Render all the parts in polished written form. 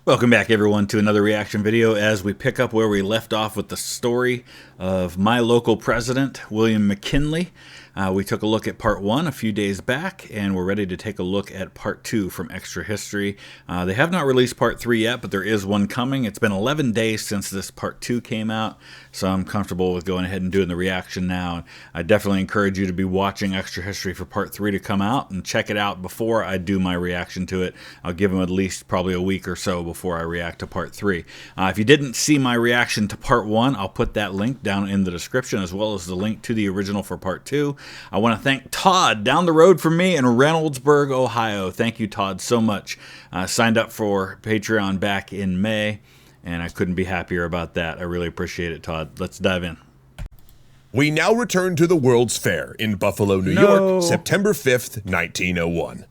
Welcome back, everyone, to another reaction video as we pick up where we left off with the story of my local president, William McKinley. We took a look at part 1 a few days back, and we're ready to take a look at part 2 from Extra History. They have not released part 3 yet, but there is one coming. It's been 11 days since this part 2 came out, so I'm comfortable with going ahead and doing the reaction now. I definitely encourage you to be watching Extra History for part 3 to come out and check it out before I do my reaction to it. I'll give them at least probably a week or so before I react to part 3. If you didn't see my reaction to part 1, I'll put that link down in the description, as well as the link to the original for part 2. I want to thank Todd down the road from me in Reynoldsburg, Ohio. Thank you, Todd, so much. Signed up for Patreon back in May, and I couldn't be happier about that. I really appreciate it, Todd. Let's dive in. We now return to the World's Fair in Buffalo, New York, September 5th, 1901.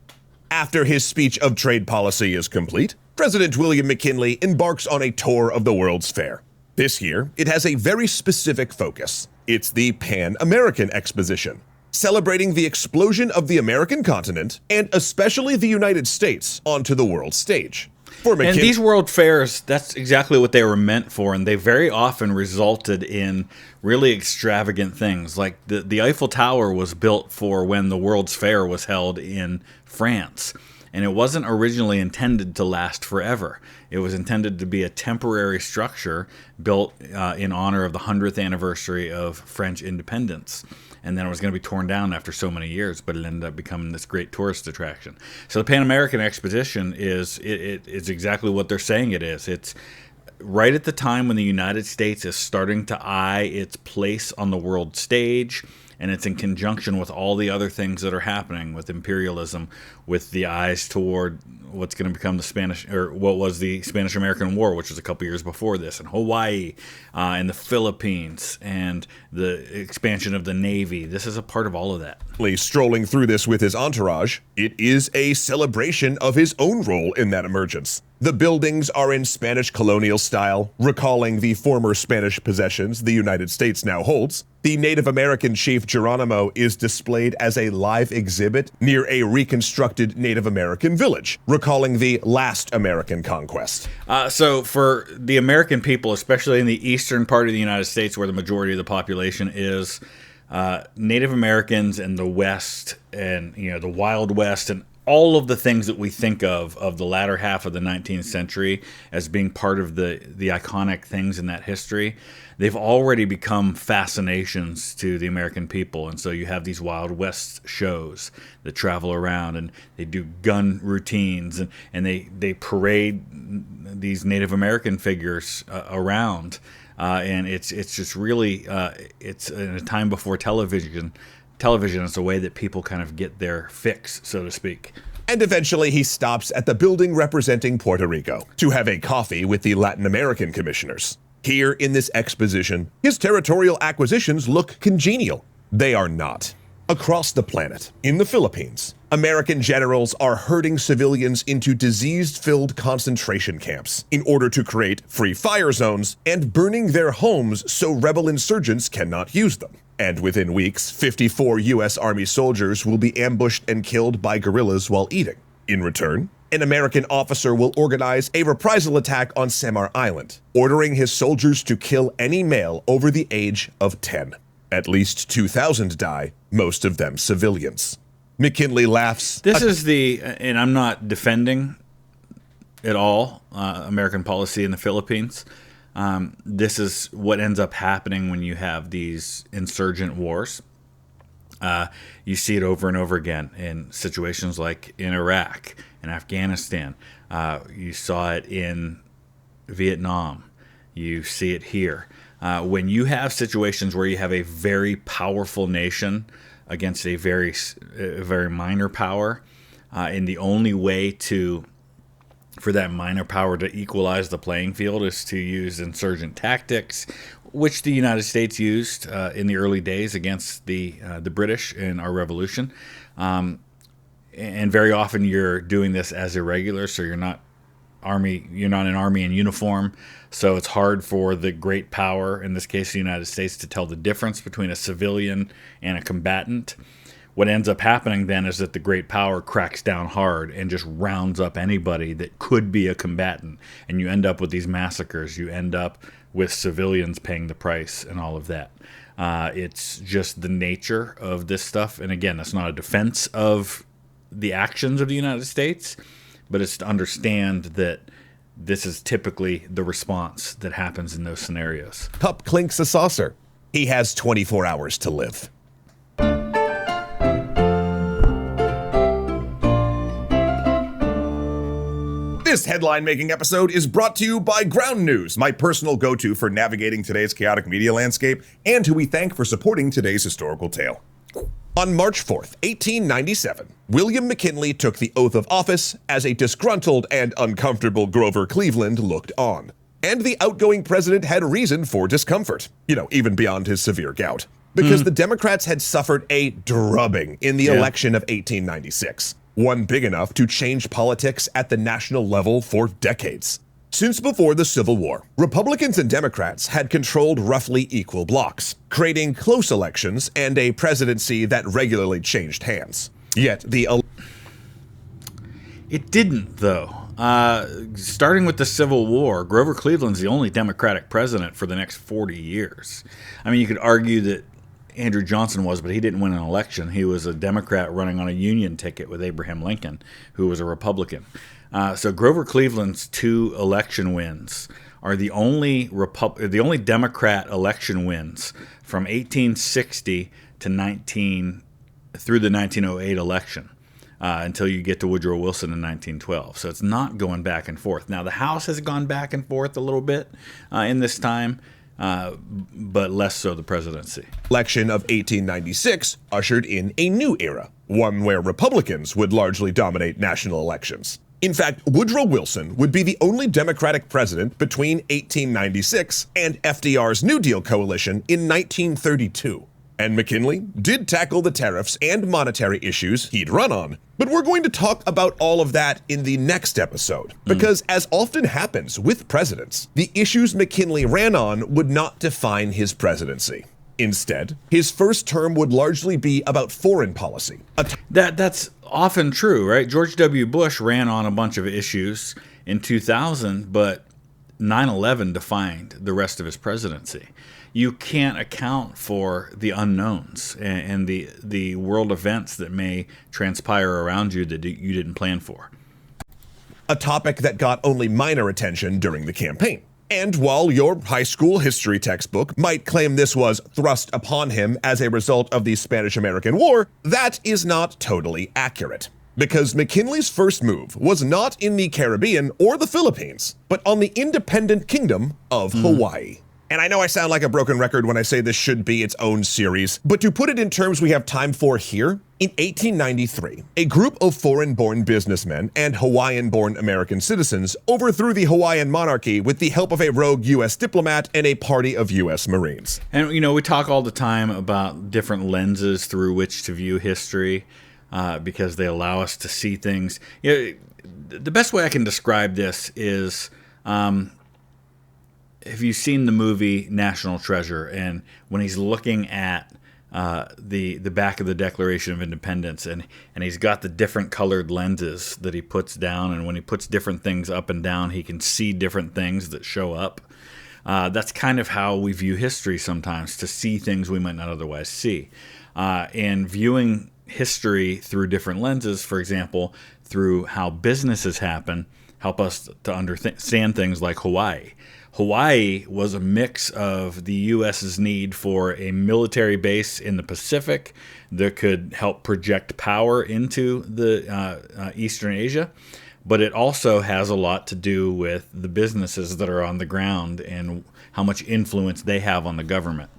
After his speech of trade policy is complete, President William McKinley embarks on a tour of the World's Fair. This year, it has a very specific focus. It's the Pan-American Exposition, celebrating the explosion of the American continent, and especially the United States, onto the world stage. For And these world fairs, that's exactly what they were meant for, and they very often resulted in really extravagant things. Like the Eiffel Tower was built for when the World's Fair was held in France, and it wasn't originally intended to last forever. It was intended to be a temporary structure built in honor of the 100th anniversary of French independence. And then it was going to be torn down after so many years, but it ended up becoming this great tourist attraction. So the Pan American Exposition is exactly what they're saying it is. It's right at the time when the United States is starting to eye its place on the world stage, and it's in conjunction with all the other things that are happening with imperialism, with the eyes toward what's going to become the Spanish, or what was the Spanish-American War, which was a couple years before this, and Hawaii, and the Philippines, and the expansion of the Navy. This is a part of all of that. Strolling through this with his entourage, it is a celebration of his own role in that emergence. The buildings are in Spanish colonial style, recalling the former Spanish possessions the United States now holds. The Native American chief Geronimo is displayed as a live exhibit near a reconstructed Native American village, recalling the last American conquest. So for the American people, especially in the eastern part of the United States where the majority of the population is, Native Americans and the West, and the Wild West, and all of the things that we think of the latter half of the 19th century as being part of the iconic things in that history, they've already become fascinations to the American people. And so you have these Wild West shows that travel around, and they do gun routines, and they parade these Native American figures around. And it's just really, it's in a time before television. Television is a way that people kind of get their fix, so to speak. And eventually he stops at the building representing Puerto Rico to have a coffee with the Latin American commissioners. Here in this exposition, his territorial acquisitions look congenial. They are not. Across the planet, in the Philippines, American generals are herding civilians into disease-filled concentration camps in order to create free fire zones and burning their homes so rebel insurgents cannot use them. And within weeks, 54 U.S. Army soldiers will be ambushed and killed by guerrillas while eating. In return, an American officer will organize a reprisal attack on Samar Island, ordering his soldiers to kill any male over the age of 10. At least 2,000 die, most of them civilians. McKinley laughs. This is and I'm not defending at all American policy in the Philippines. This is what ends up happening when you have these insurgent wars. You see it over and over again in situations like in Iraq and Afghanistan. You saw it in Vietnam. You see it here. When you have situations where you have a very powerful nation against a very minor power, and the only way for that minor power to equalize the playing field is to use insurgent tactics, which the United States used in the early days against the British in our revolution. And very often you're doing this as irregular, so you're not an army in uniform, so it's hard for the great power, in this case the United States, to tell the difference between a civilian and a combatant. what ends up happening then is that the great power cracks down hard and just rounds up anybody that could be a combatant. And you end up with these massacres. You end up with civilians paying the price and all of that. It's just the nature of this stuff. And again, that's not a defense of the actions of the United States, but it's to understand that this is typically the response that happens in those scenarios. Cup clinks a saucer. He has 24 hours to live. This headline-making episode is brought to you by Ground News, my personal go-to for navigating today's chaotic media landscape, and who we thank for supporting today's historical tale. On March 4th, 1897, William McKinley took the oath of office as a disgruntled and uncomfortable Grover Cleveland looked on. And the outgoing president had reason for discomfort, even beyond his severe gout, because the Democrats had suffered a drubbing in the election of 1896. One big enough to change politics at the national level for decades. Since before the Civil War, Republicans and Democrats had controlled roughly equal blocks, creating close elections and a presidency that regularly changed hands. Yet it didn't, though. Starting with the Civil War, Grover Cleveland's the only Democratic president for the next 40 years. I mean, you could argue that Andrew Johnson was, but he didn't win an election. He was a Democrat running on a Union ticket with Abraham Lincoln, who was a Republican. So Grover Cleveland's 2 election wins are the only Democrat election wins from 1860 to through the 1908 election until you get to Woodrow Wilson in 1912. So it's not going back and forth. Now the House has gone back and forth a little bit in this time. But less so the presidency. Election of 1896 ushered in a new era, one where Republicans would largely dominate national elections. In fact, Woodrow Wilson would be the only Democratic president between 1896 and FDR's New Deal coalition in 1932. And McKinley did tackle the tariffs and monetary issues he'd run on. But we're going to talk about all of that in the next episode, because as often happens with presidents, the issues McKinley ran on would not define his presidency. Instead, his first term would largely be about foreign policy. That's often true, right? George W. Bush ran on a bunch of issues in 2000, but 9/11 defined the rest of his presidency. You can't account for the unknowns and the world events that may transpire around you that you didn't plan for. A topic that got only minor attention during the campaign. And while your high school history textbook might claim this was thrust upon him as a result of the Spanish-American War, that is not totally accurate. Because McKinley's first move was not in the Caribbean or the Philippines, but on the independent kingdom of Hawaii. And I know I sound like a broken record when I say this should be its own series, but to put it in terms we have time for here, in 1893, a group of foreign-born businessmen and Hawaiian-born American citizens overthrew the Hawaiian monarchy with the help of a rogue U.S. diplomat and a party of U.S. Marines. And, we talk all the time about different lenses through which to view history because they allow us to see things. The best way I can describe this is... have you seen the movie National Treasure? And when he's looking at the back of the Declaration of Independence, and he's got the different colored lenses that he puts down, and when he puts different things up and down, he can see different things that show up. That's kind of how we view history sometimes, to see things we might not otherwise see. And viewing history through different lenses, for example, through how businesses happen, help us to understand things like Hawaii. Hawaii was a mix of the U.S.'s need for a military base in the Pacific that could help project power into the Eastern Asia, but it also has a lot to do with the businesses that are on the ground and how much influence they have on the government.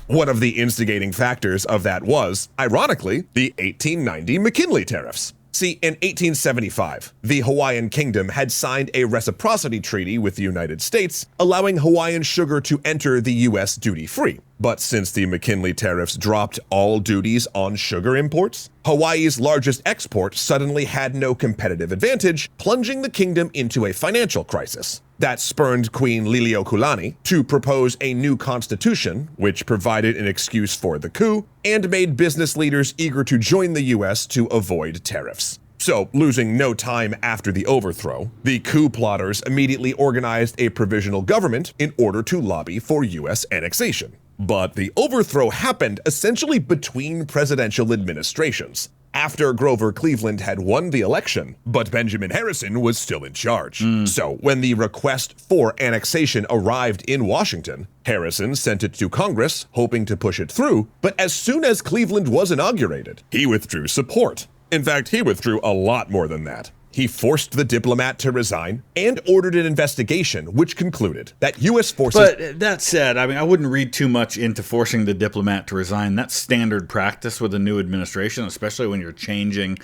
One of the instigating factors of that was, ironically, the 1890 McKinley tariffs. See, in 1875, the Hawaiian Kingdom had signed a reciprocity treaty with the United States, allowing Hawaiian sugar to enter the U.S. duty-free. But since the McKinley tariffs dropped all duties on sugar imports, Hawaii's largest export suddenly had no competitive advantage, plunging the kingdom into a financial crisis. That spurned Queen Liliuokalani to propose a new constitution, which provided an excuse for the coup and made business leaders eager to join the U.S. to avoid tariffs. So, losing no time after the overthrow, the coup plotters immediately organized a provisional government in order to lobby for U.S. annexation. But the overthrow happened essentially between presidential administrations, after Grover Cleveland had won the election, but Benjamin Harrison was still in charge. So, when the request for annexation arrived in Washington, Harrison sent it to Congress, hoping to push it through, but as soon as Cleveland was inaugurated, he withdrew support. In fact, he withdrew a lot more than that. He forced the diplomat to resign and ordered an investigation, which concluded that U.S. forces... But that said, I mean, I wouldn't read too much into forcing the diplomat to resign. That's standard practice with a new administration, especially when you're changing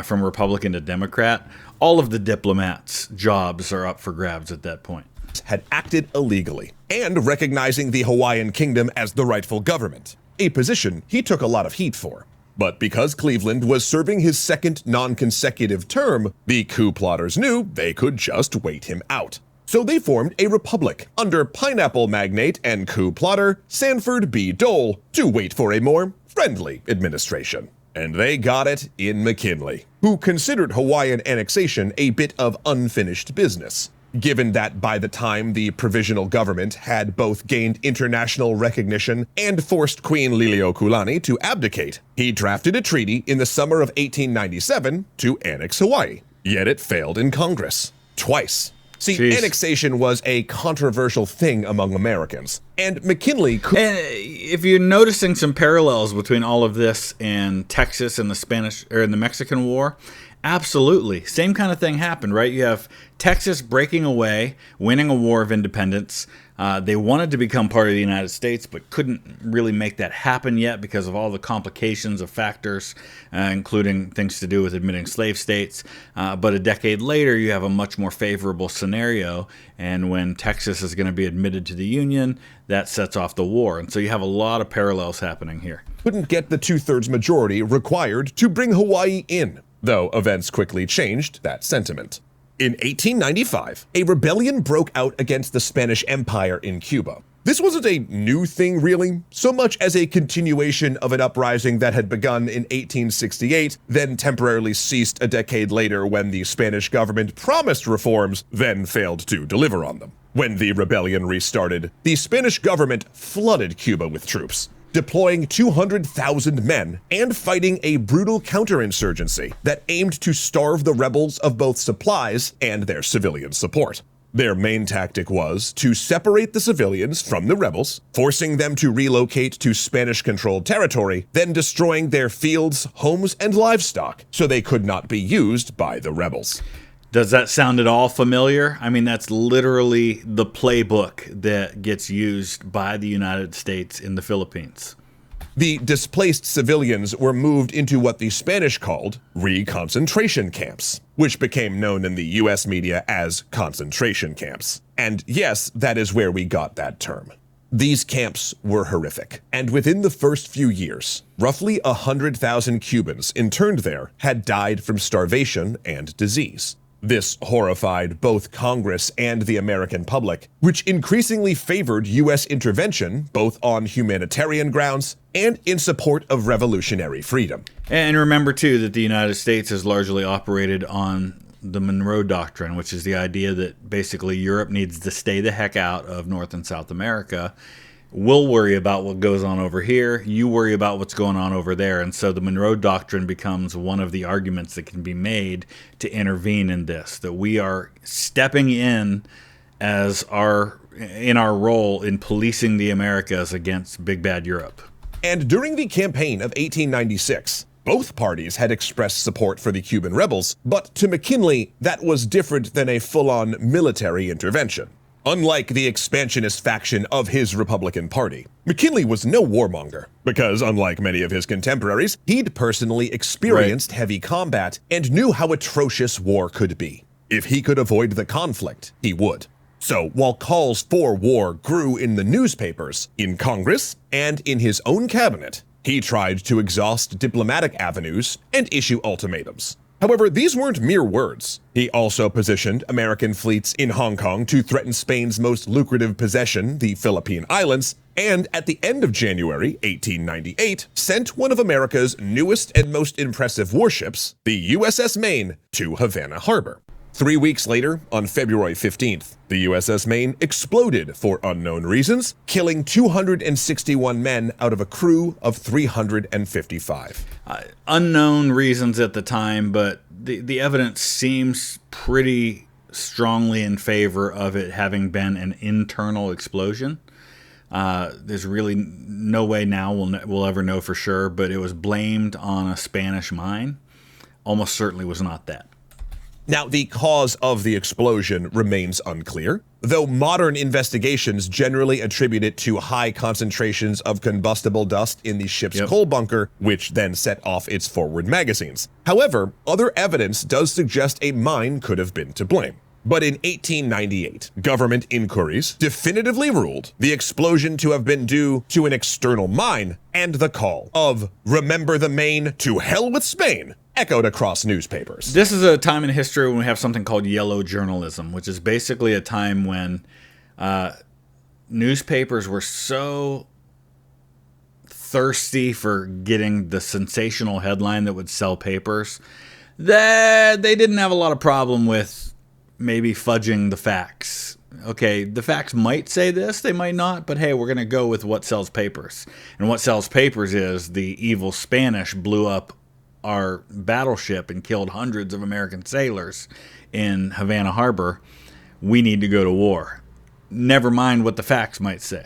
from Republican to Democrat. All of the diplomats' jobs are up for grabs at that point. Had acted illegally, and recognizing the Hawaiian kingdom as the rightful government, a position he took a lot of heat for. But because Cleveland was serving his second non-consecutive term, the coup plotters knew they could just wait him out. So they formed a republic under pineapple magnate and coup plotter Sanford B. Dole to wait for a more friendly administration. And they got it in McKinley, who considered Hawaiian annexation a bit of unfinished business, given that by the time the provisional government had both gained international recognition and forced Queen Liliuokalani to abdicate. He drafted a treaty in the summer of 1897 to annex Hawaii, yet it failed in Congress twice. See, annexation was a controversial thing among Americans, and McKinley could... And if you're noticing some parallels between all of this and Texas and the Mexican War, absolutely. Same kind of thing happened, right? You have Texas breaking away, winning a war of independence. They wanted to become part of the United States, but couldn't really make that happen yet because of all the complications of factors, including things to do with admitting slave states. But a decade later, you have a much more favorable scenario. And when Texas is going to be admitted to the Union, that sets off the war. And so you have a lot of parallels happening here. Couldn't get the two-thirds majority required to bring Hawaii in, though events quickly changed that sentiment. In 1895, a rebellion broke out against the Spanish Empire in Cuba. This wasn't a new thing, really, so much as a continuation of an uprising that had begun in 1868, then temporarily ceased a decade later when the Spanish government promised reforms, then failed to deliver on them. When the rebellion restarted, the Spanish government flooded Cuba with troops, deploying 200,000 men and fighting a brutal counterinsurgency that aimed to starve the rebels of both supplies and their civilian support. Their main tactic was to separate the civilians from the rebels, forcing them to relocate to Spanish-controlled territory, then destroying their fields, homes, and livestock so they could not be used by the rebels. Does that sound at all familiar? I mean, that's literally the playbook that gets used by the United States in the Philippines. The displaced civilians were moved into what the Spanish called reconcentration camps, which became known in the US media as concentration camps. And yes, that is where we got that term. These camps were horrific, and within the first few years, roughly 100,000 Cubans interned there had died from starvation and disease. This horrified both Congress and the American public, which increasingly favored U.S. intervention both on humanitarian grounds and in support of revolutionary freedom. And remember, too, that the United States has largely operated on the Monroe Doctrine, which is the idea that basically Europe needs to stay the heck out of North and South America. We'll worry about what goes on over here. You worry about what's going on over there. And so the Monroe Doctrine becomes one of the arguments that can be made to intervene in this, that we are stepping in as our role in policing the Americas against big bad Europe. And during the campaign of 1896, both parties had expressed support for the Cuban rebels, but to McKinley, that was different than a full-on military intervention. Unlike the expansionist faction of his Republican Party, McKinley was no warmonger, because unlike many of his contemporaries, he'd personally experienced heavy combat and knew how atrocious war could be. If he could avoid the conflict, he would. So, while calls for war grew in the newspapers, in Congress, and in his own cabinet, he tried to exhaust diplomatic avenues and issue ultimatums. However, these weren't mere words. He also positioned American fleets in Hong Kong to threaten Spain's most lucrative possession, the Philippine Islands, and at the end of January 1898, sent one of America's newest and most impressive warships, the USS Maine, to Havana Harbor. 3 weeks later, on February 15th, the USS Maine exploded for unknown reasons, killing 261 men out of a crew of 355. Unknown reasons at the time, but the evidence seems pretty strongly in favor of it having been an internal explosion. There's really no way now we'll ever know for sure, but it was blamed on a Spanish mine. Almost certainly was not that. Now, the cause of the explosion remains unclear, though modern investigations generally attribute it to high concentrations of combustible dust in the ship's coal bunker, which then set off its forward magazines. However, other evidence does suggest a mine could have been to blame. But in 1898, government inquiries definitively ruled the explosion to have been due to an external mine, and the call of "Remember the Maine, to hell with Spain" echoed across newspapers. This is a time in history when we have something called yellow journalism, which is basically a time when newspapers were so thirsty for getting the sensational headline that would sell papers that they didn't have a lot of problem with maybe fudging the facts. Okay, the facts might say this, they might not, but hey, we're going to go with what sells papers. And what sells papers is the evil Spanish blew up our battleship and killed hundreds of American sailors in Havana Harbor. We need to go to war. Never mind what the facts might say.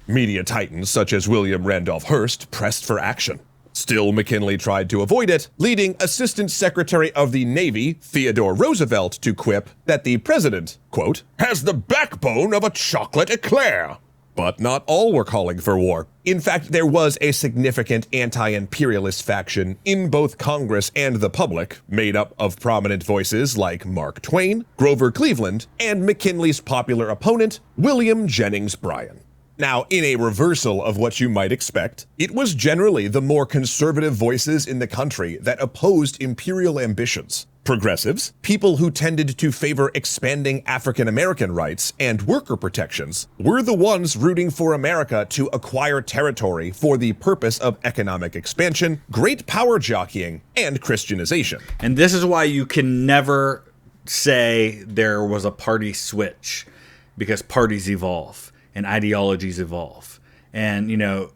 Media titans such as William Randolph Hearst pressed for action. Still, McKinley tried to avoid it, leading Assistant Secretary of the Navy Theodore Roosevelt to quip that the president, quote, "has the backbone of a chocolate eclair." But not all were calling for war. In fact, there was a significant anti-imperialist faction in both Congress and the public, made up of prominent voices like Mark Twain, Grover Cleveland, and McKinley's popular opponent, William Jennings Bryan. Now, in a reversal of what you might expect, it was generally the more conservative voices in the country that opposed imperial ambitions. Progressives, people who tended to favor expanding African American rights and worker protections, were the ones rooting for America to acquire territory for the purpose of economic expansion, great power jockeying, and Christianization. And this is why you can never say there was a party switch, because parties evolve and ideologies evolve. And, you know,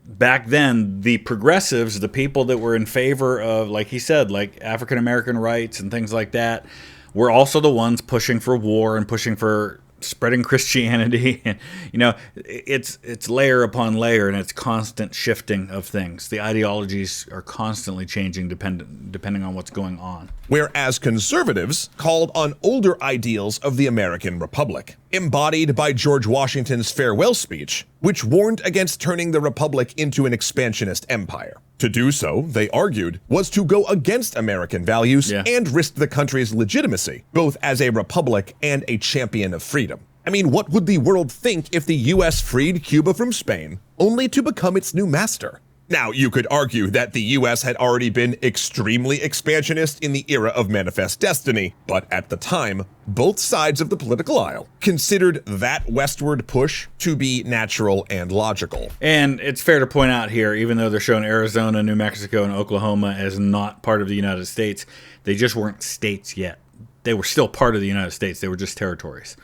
back then, the progressives, the people that were in favor of, like he said, like African American rights and things like that, were also the ones pushing for war and pushing for spreading Christianity. And, you know, it's layer upon layer, and it's constant shifting of things. The ideologies are constantly changing depending on what's going on. Whereas conservatives called on older ideals of the American Republic, embodied by George Washington's farewell speech, which warned against turning the Republic into an expansionist empire. To do so, they argued, was to go against American values and risk the country's legitimacy, both as a republic and a champion of freedom. I mean, what would the world think if the US freed Cuba from Spain, only to become its new master? Now, you could argue that the US had already been extremely expansionist in the era of Manifest Destiny, but at the time, both sides of the political aisle considered that westward push to be natural and logical. And it's fair to point out here, even though they're showing Arizona, New Mexico, and Oklahoma as not part of the United States, they just weren't states yet. They were still part of the United States, they were just territories.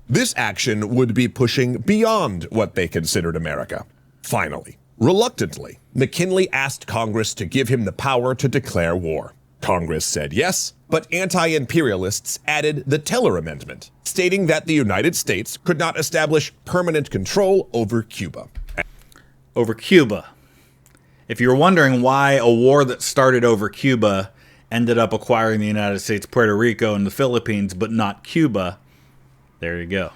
This action would be pushing beyond what they considered America. Finally, reluctantly, McKinley asked Congress to give him the power to declare war. Congress said yes, but anti-imperialists added the Teller Amendment, stating that the United States could not establish permanent control over Cuba. Over Cuba. If you're wondering why a war that started over Cuba ended up acquiring the United States, Puerto Rico, and the Philippines, but not Cuba, there you go.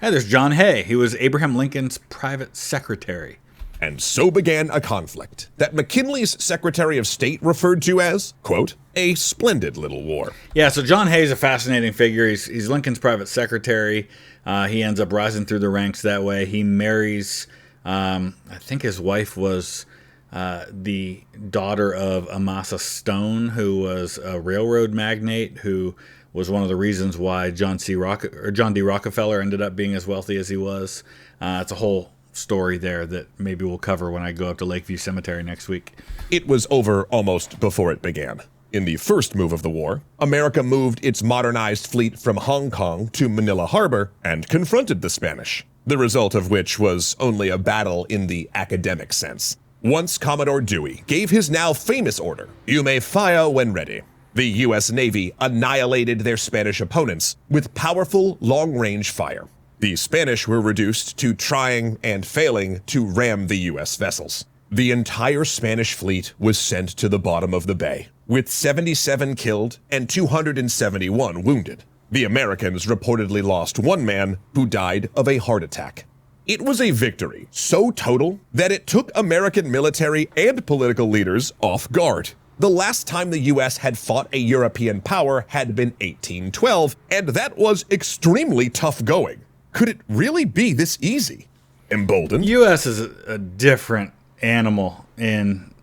Hey, there's John Hay. He was Abraham Lincoln's private secretary. And so began a conflict that McKinley's Secretary of State referred to as, quote, a splendid little war. Yeah, so John Hay's a fascinating figure. He's Lincoln's private secretary. He ends up rising through the ranks that way. He marries, I think his wife was the daughter of Amasa Stone, who was a railroad magnate, who was one of the reasons why John D. Rockefeller ended up being as wealthy as he was. It's a whole story there that maybe we'll cover when I go up to Lakeview Cemetery next week. It was over almost before it began. In the first move of the war, America moved its modernized fleet from Hong Kong to Manila Harbor and confronted the Spanish, the result of which was only a battle in the academic sense. Once Commodore Dewey gave his now famous order, "You may fire when ready," the U.S. Navy annihilated their Spanish opponents with powerful long-range fire. The Spanish were reduced to trying and failing to ram the U.S. vessels. The entire Spanish fleet was sent to the bottom of the bay, with 77 killed and 271 wounded. The Americans reportedly lost one man who died of a heart attack. It was a victory so total that it took American military and political leaders off guard. The last time the U.S. had fought a European power had been 1812, and that was extremely tough going. Could it really be this easy? Emboldened, U.S. is a different animal in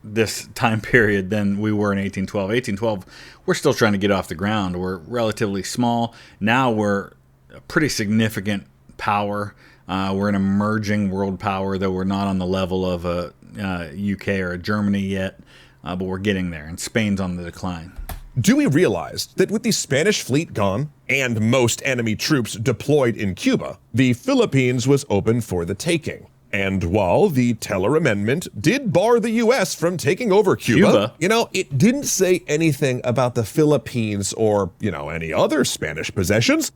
this time period than we were in 1812. 1812, we're still trying to get off the ground. We're relatively small. Now we're a pretty significant power. We're an emerging world power, though we're not on the level of a UK or a Germany yet, but we're getting there, and Spain's on the decline. Dewey realized that with the Spanish fleet gone and most enemy troops deployed in Cuba, the Philippines was open for the taking. And while the Teller Amendment did bar the U.S. from taking over Cuba, it didn't say anything about the Philippines or, any other Spanish possessions.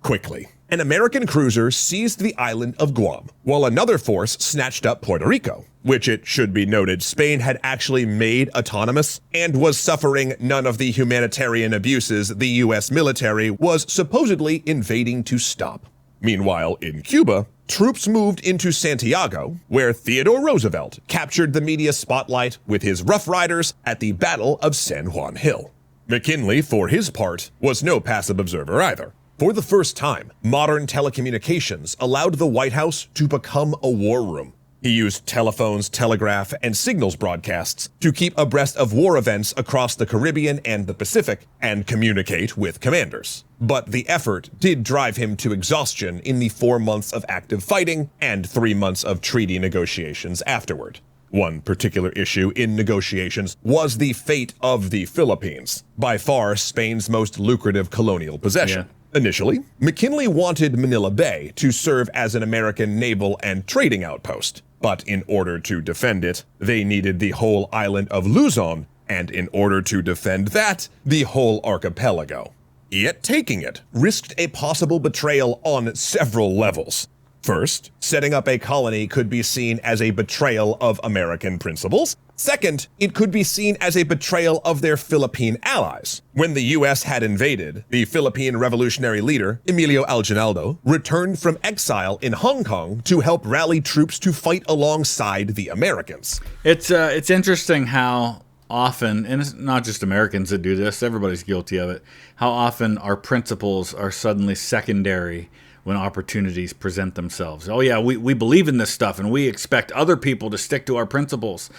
Quickly, an American cruiser seized the island of Guam, while another force snatched up Puerto Rico, which, it should be noted, Spain had actually made autonomous and was suffering none of the humanitarian abuses the U.S. military was supposedly invading to stop. Meanwhile, in Cuba, troops moved into Santiago, where Theodore Roosevelt captured the media spotlight with his Rough Riders at the Battle of San Juan Hill. McKinley, for his part, was no passive observer either. For the first time, modern telecommunications allowed the White House to become a war room. He used telephones, telegraph, and signals broadcasts to keep abreast of war events across the Caribbean and the Pacific and communicate with commanders. But the effort did drive him to exhaustion in the 4 months of active fighting and 3 months of treaty negotiations afterward. One particular issue in negotiations was the fate of the Philippines, by far Spain's most lucrative colonial possession. Yeah. Initially, McKinley wanted Manila Bay to serve as an American naval and trading outpost, but in order to defend it, they needed the whole island of Luzon, and in order to defend that, the whole archipelago. Yet taking it risked a possible betrayal on several levels. First, setting up a colony could be seen as a betrayal of American principles. Second, it could be seen as a betrayal of their Philippine allies. When the U.S. had invaded, the Philippine revolutionary leader, Emilio Aguinaldo, returned from exile in Hong Kong to help rally troops to fight alongside the Americans. It's interesting how often, and it's not just Americans that do this, everybody's guilty of it, how often our principles are suddenly secondary when opportunities present themselves. Oh yeah, we believe in this stuff and we expect other people to stick to our principles.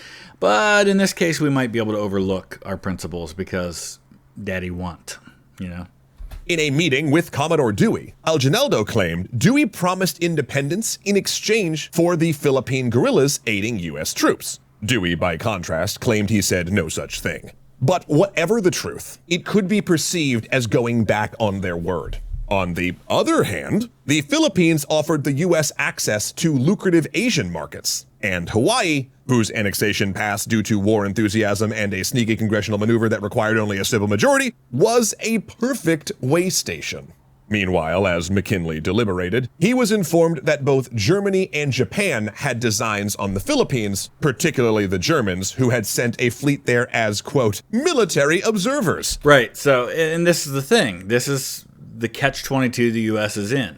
But in this case, we might be able to overlook our principles because daddy want, In a meeting with Commodore Dewey, Aguinaldo claimed Dewey promised independence in exchange for the Philippine guerrillas aiding U.S. troops. Dewey, by contrast, claimed he said no such thing. But whatever the truth, it could be perceived as going back on their word. On the other hand, the Philippines offered the U.S. access to lucrative Asian markets, and Hawaii, whose annexation passed due to war enthusiasm and a sneaky congressional maneuver that required only a simple majority, was a perfect way station. Meanwhile, as McKinley deliberated, he was informed that both Germany and Japan had designs on the Philippines, particularly the Germans, who had sent a fleet there as, quote, military observers. Right, so, and this is the thing. This is the catch-22 the U.S. is in.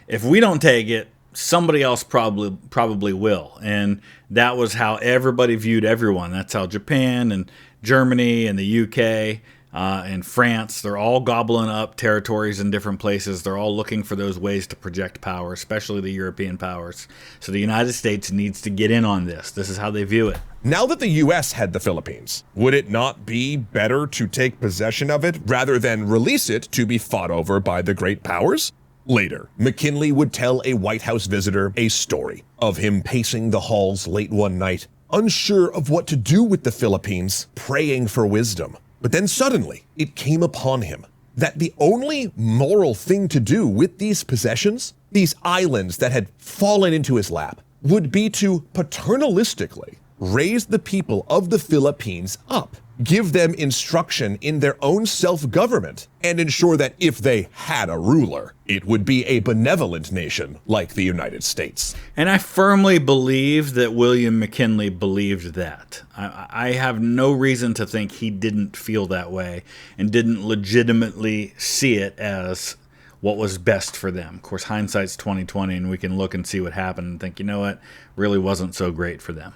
If we don't take it, somebody else probably will. And that was how everybody viewed everyone. That's how Japan and Germany and the UK and France, they're all gobbling up territories in different places. They're all looking for those ways to project power, especially the European powers. So the United States needs to get in on this. This is how they view it. Now that the U.S. had the Philippines, would it not be better to take possession of it rather than release it to be fought over by the great powers? Later, McKinley would tell a White House visitor a story of him pacing the halls late one night, unsure of what to do with the Philippines, praying for wisdom. But then suddenly, it came upon him that the only moral thing to do with these possessions, these islands that had fallen into his lap, would be to paternalistically raise the people of the Philippines up, give them instruction in their own self-government, and ensure that if they had a ruler, it would be a benevolent nation like the United States. And I firmly believe that William McKinley believed that. I have no reason to think he didn't feel that way and didn't legitimately see it as what was best for them. Of course, hindsight's 20/20, and we can look and see what happened and think, you know what, really wasn't so great for them.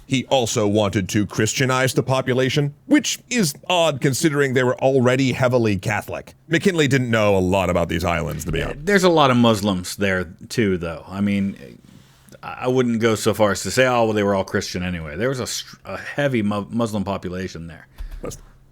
He also wanted to Christianize the population, which is odd considering they were already heavily Catholic. McKinley didn't know a lot about these islands, to be honest. There's a lot of Muslims there, too, though. I mean, I wouldn't go so far as to say, oh, well, they were all Christian anyway. There was a heavy Muslim population there.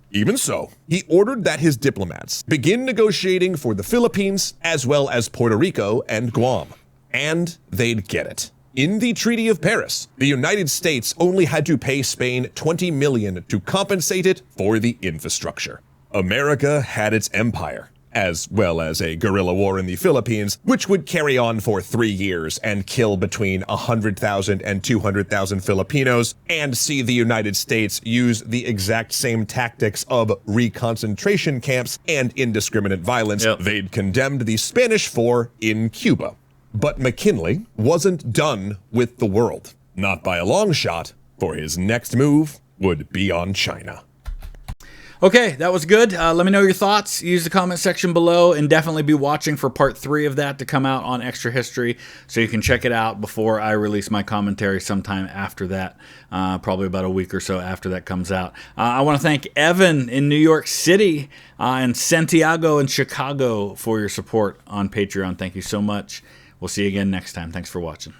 Even so, he ordered that his diplomats begin negotiating for the Philippines as well as Puerto Rico and Guam. And they'd get it. In the Treaty of Paris, the United States only had to pay Spain $20 million to compensate it for the infrastructure. America had its empire, as well as a guerrilla war in the Philippines, which would carry on for 3 years and kill between 100,000 and 200,000 Filipinos, and see the United States use the exact same tactics of reconcentration camps and indiscriminate violence they'd condemned the Spanish for in Cuba. But McKinley wasn't done with the world. Not by a long shot, for his next move would be on China. Okay, that was good. Let me know your thoughts. Use the comment section below, and definitely be watching for part 3 of that to come out on Extra History, so you can check it out before I release my commentary sometime after that, probably about a week or so after that comes out. I want to thank Evan in New York City and Santiago in Chicago for your support on Patreon. Thank you so much. We'll see you again next time. Thanks for watching.